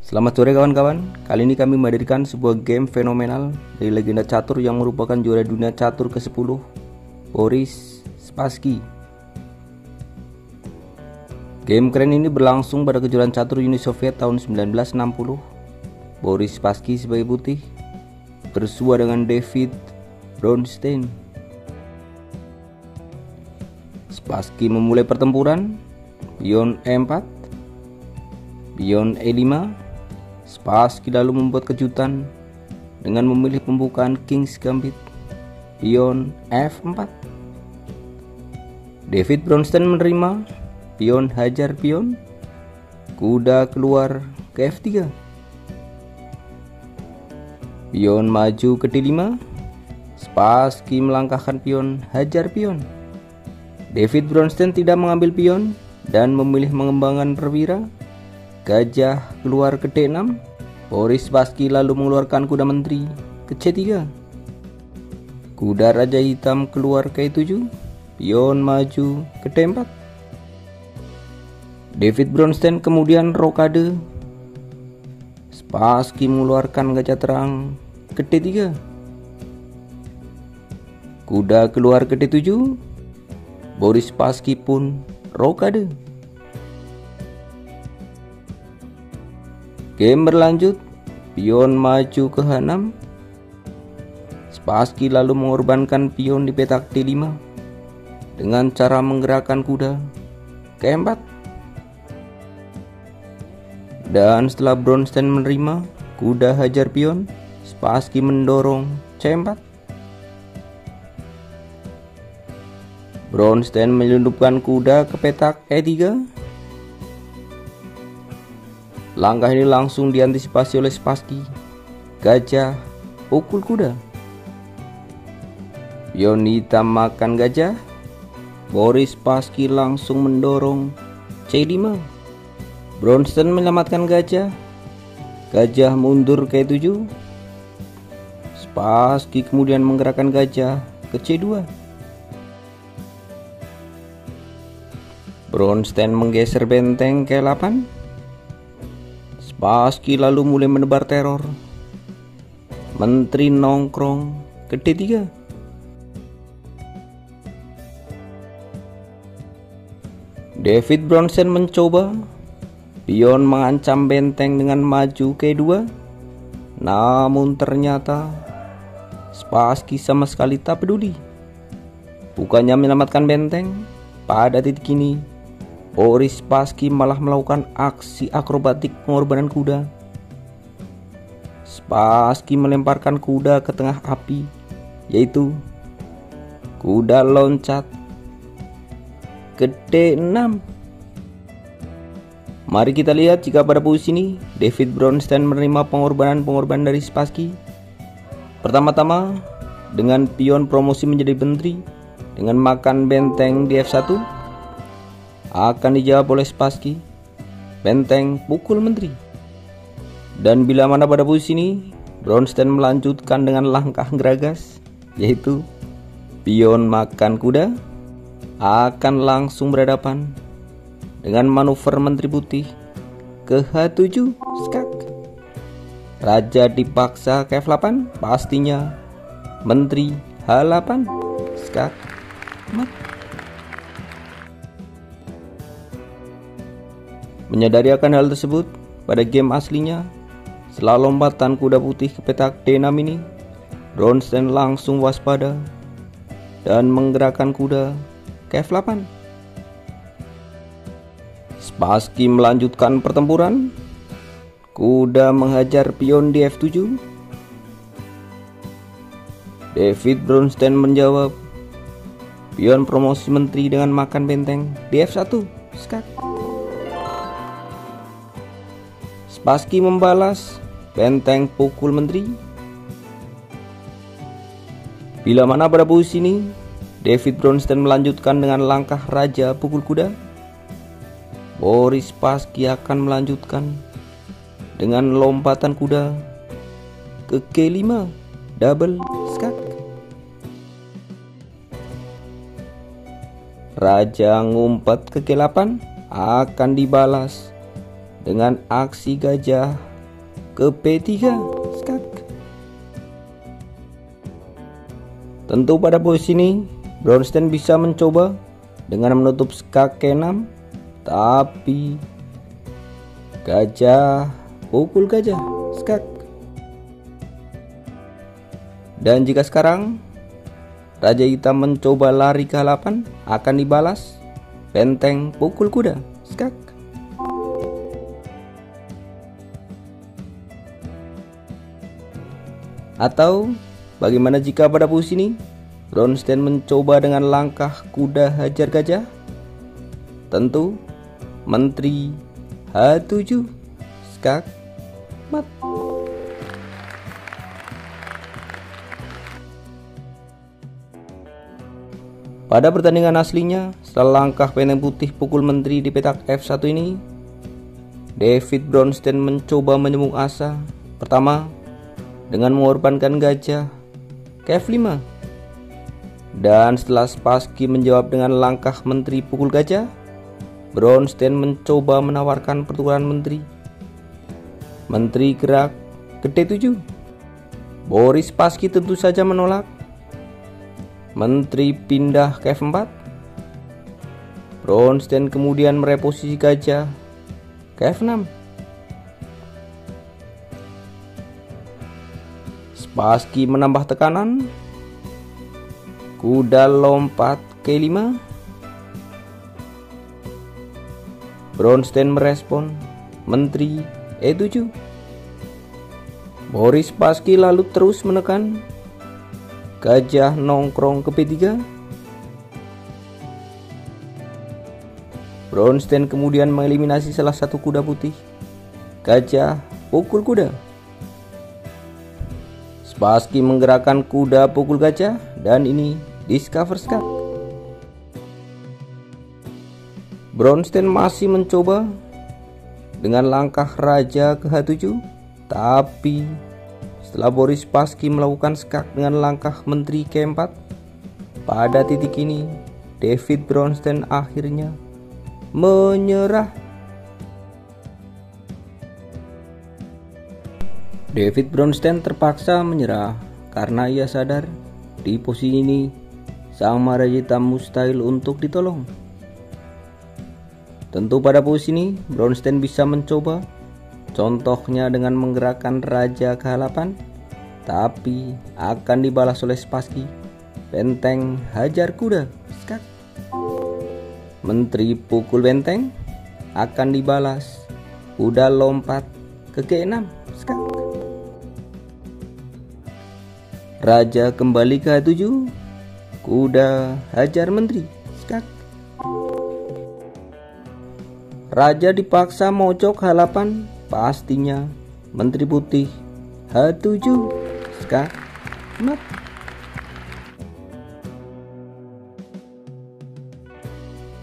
Selamat sore kawan-kawan. Kali ini kami menghadirkan sebuah game fenomenal dari legenda catur yang merupakan juara dunia catur ke-10, Boris Spassky. Game keren ini berlangsung pada kejuaraan catur Uni Soviet tahun 1960. Boris Spassky sebagai putih bersua dengan David Bronstein. Spassky memulai pertempuran, pion E4, pion E5. Spassky lalu membuat kejutan dengan memilih pembukaan King's Gambit, pion F4. David Bronstein menerima, pion hajar pion, kuda keluar ke F3. Pion maju ke D5. Spassky melangkahkan pion hajar pion. David Bronstein tidak mengambil pion dan memilih mengembangkan perwira. Gajah keluar ke D6. Boris Spassky lalu mengeluarkan kuda menteri ke C3. Kuda raja hitam keluar ke E7. Pion maju ke D4. David Bronstein kemudian rokade. Spassky mengeluarkan gajah terang ke D3. Kuda keluar ke D7. Boris Spassky pun rokade. Game berlanjut, pion maju ke H6. Spassky lalu mengorbankan pion di petak D5 dengan cara menggerakkan kuda ke E4. Dan setelah Bronstein menerima kuda hajar pion, Spassky mendorong C4. Bronstein menyelundupkan kuda ke petak E3. Langkah ini langsung diantisipasi oleh Spassky. Gajah pukul kuda. Pion hitam makan gajah. Boris Spassky langsung mendorong C5. Bronstein menyelamatkan gajah. Gajah mundur ke E7. Spassky kemudian menggerakkan gajah ke C2. Bronstein menggeser benteng ke E8. Spassky lalu mulai menebar teror. Menteri nongkrong ke D3. David Bronstein mencoba. Pion mengancam benteng dengan maju ke E2. Namun ternyata Spassky sama sekali tak peduli. Bukannya menyelamatkan benteng, pada titik ini Boris Spassky malah melakukan aksi akrobatik pengorbanan kuda. Spassky melemparkan kuda ke tengah api, yaitu kuda loncat ke D6. Mari kita lihat jika pada posisi ini David Bronstein menerima pengorbanan dari Spassky. Pertama-tama dengan pion promosi menjadi menteri dengan makan benteng di F1. Akan dijawab oleh Spassky, benteng pukul menteri. Dan bila mana pada posisi ini Bronstein melanjutkan dengan langkah geragas, yaitu pion makan kuda, akan langsung berhadapan dengan manuver menteri putih ke H7 skak. Raja dipaksa ke F8, pastinya menteri H8 skak mat. Menyadari akan hal tersebut, pada game aslinya, setelah lompatan kuda putih ke petak D6 ini, Bronstein langsung waspada dan menggerakkan kuda ke F8. Spassky melanjutkan pertempuran. Kuda menghajar pion di F7. David Bronstein menjawab, pion promosi menteri dengan makan benteng di F1 skak. Spassky membalas, benteng pukul menteri. Bila mana pada posisi ini David Bronstein melanjutkan dengan langkah raja pukul kuda, Boris Spassky akan melanjutkan dengan lompatan kuda ke G5 double skak. Raja ngumpat ke G8 akan dibalas dengan aksi gajah ke P3, skak. Tentu pada posisi ini Brownstein bisa mencoba dengan menutup skak K6, tapi gajah pukul gajah, skak. Dan jika sekarang Raja Hitam mencoba lari ke H8, akan dibalas benteng pukul kuda, skak. Atau bagaimana jika pada posisi ini Brownstein mencoba dengan langkah kuda hajar gajah? Tentu menteri H7, skak, mat. Pada pertandingan aslinya, setelah langkah benteng putih pukul menteri di petak F1 ini, David Brownstein mencoba menyambung asa. Pertama, dengan mengorbankan gajah ke F5. Dan setelah Spassky menjawab dengan langkah menteri pukul gajah, Brownstein mencoba menawarkan pertukaran menteri. Menteri gerak ke D7. Boris Spassky tentu saja menolak. Menteri pindah ke F4. Brownstein kemudian mereposisi gajah ke F6. Spassky menambah tekanan. Kuda lompat ke E5. Brownstein merespon menteri E7. Boris Spassky lalu terus menekan. Gajah nongkrong ke P3. Brownstein kemudian mengeliminasi salah satu kuda putih. Gajah pukul kuda. Spassky menggerakkan kuda pukul gajah dan ini discover skak. Brownstein masih mencoba dengan langkah raja ke H7, tapi setelah Boris Spassky melakukan skak dengan langkah menteri ke4, pada titik ini David Brownstein akhirnya menyerah. David Brownstein terpaksa menyerah karena ia sadar di posisi ini sang Raja Hitam mustahil untuk ditolong. Tentu pada posisi ini Brownstein bisa mencoba, contohnya dengan menggerakkan raja ke H8, tapi akan dibalas oleh Spassky. Benteng hajar kuda, skak. Menteri pukul benteng akan dibalas. Kuda lompat ke G6, skak. Raja kembali ke H7. Kuda hajar menteri, skak. Raja dipaksa mojok H8. Pastinya menteri putih H7, skak, mat.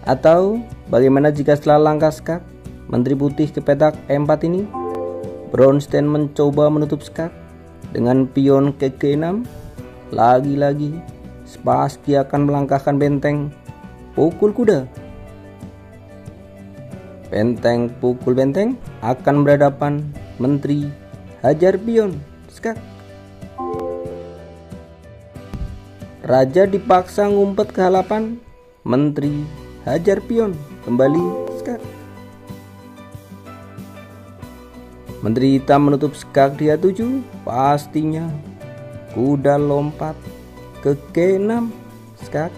Atau bagaimana jika setelah langkah skak menteri putih ke petak E4 ini, Brownstein mencoba menutup skak dengan pion ke G6. Lagi-lagi Spassky akan melangkahkan benteng pukul kuda. Benteng pukul benteng akan berhadapan menteri hajar pion, skak. Raja dipaksa ngumpet ke H8. Menteri hajar pion kembali, skak. Menteri hitam menutup skak di H7. Pastinya kuda lompat ke G6, skak.